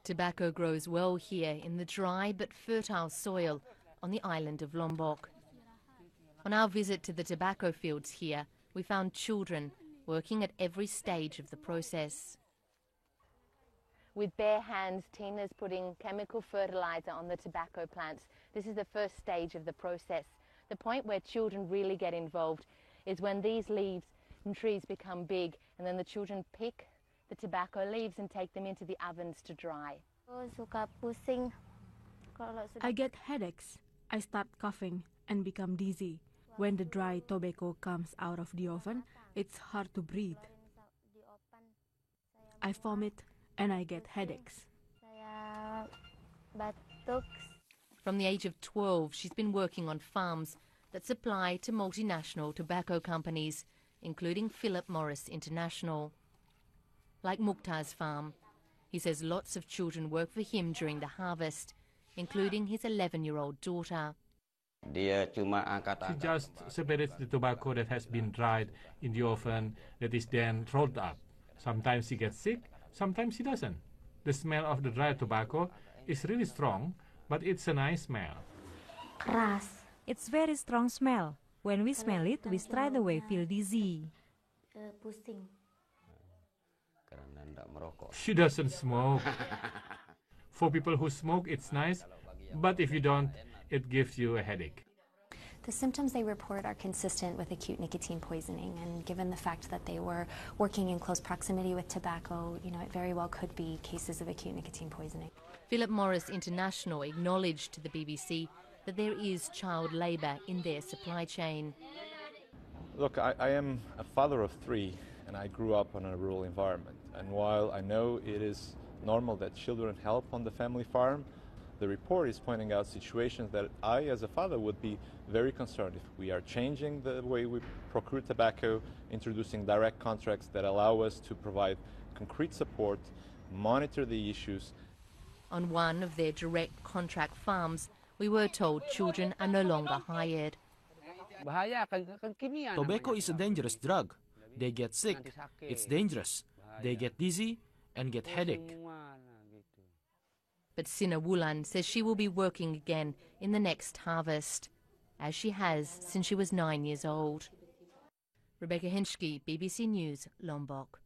Tobacco grows well here in the dry but fertile soil on the island of Lombok. On our visit to the tobacco fields here, we found children working at every stage of the process. With bare hands, Tina's putting chemical fertilizer on the tobacco plants. This is the first stage of the process. The point where children really get involved is when these leaves and trees become big, and then the children pick the tobacco leaves and take them into the ovens to dry. I get headaches. I start coughing and become dizzy. When the dry tobacco comes out of the oven, it's hard to breathe. I vomit and I get headaches. From the age of 12, she's been working on farms that supply to multinational tobacco companies, including Philip Morris International. Like Mukhtar's farm, he says lots of children work for him during the harvest, including his 11-year-old daughter. She just separates the tobacco that has been dried in the oven that is then rolled up. Sometimes she gets sick, sometimes she doesn't. The smell of the dried tobacco is really strong, but it's a nice smell. It's very strong smell. When we smell it, we straight away feel dizzy. She doesn't smoke. For people who smoke, it's nice, but if you don't, it gives you a headache. The symptoms they report are consistent with acute nicotine poisoning, and given the fact that they were working in close proximity with tobacco, it very well could be cases of acute nicotine poisoning. Philip Morris International acknowledged to the BBC that there is child labour in their supply chain. Look, I am a father of 3, and I grew up in a rural environment. And while I know it is normal that children help on the family farm, the report is pointing out situations that I, as a father, would be very concerned if we are changing the way we procure tobacco, introducing direct contracts that allow us to provide concrete support, monitor the issues. On one of their direct contract farms, we were told children are no longer hired. Tobacco is a dangerous drug. They get sick. It's dangerous. They get dizzy and get headache. But Sina Wulan says she will be working again in the next harvest, as she has since she was 9 years old. Rebecca Henschke, BBC News, Lombok.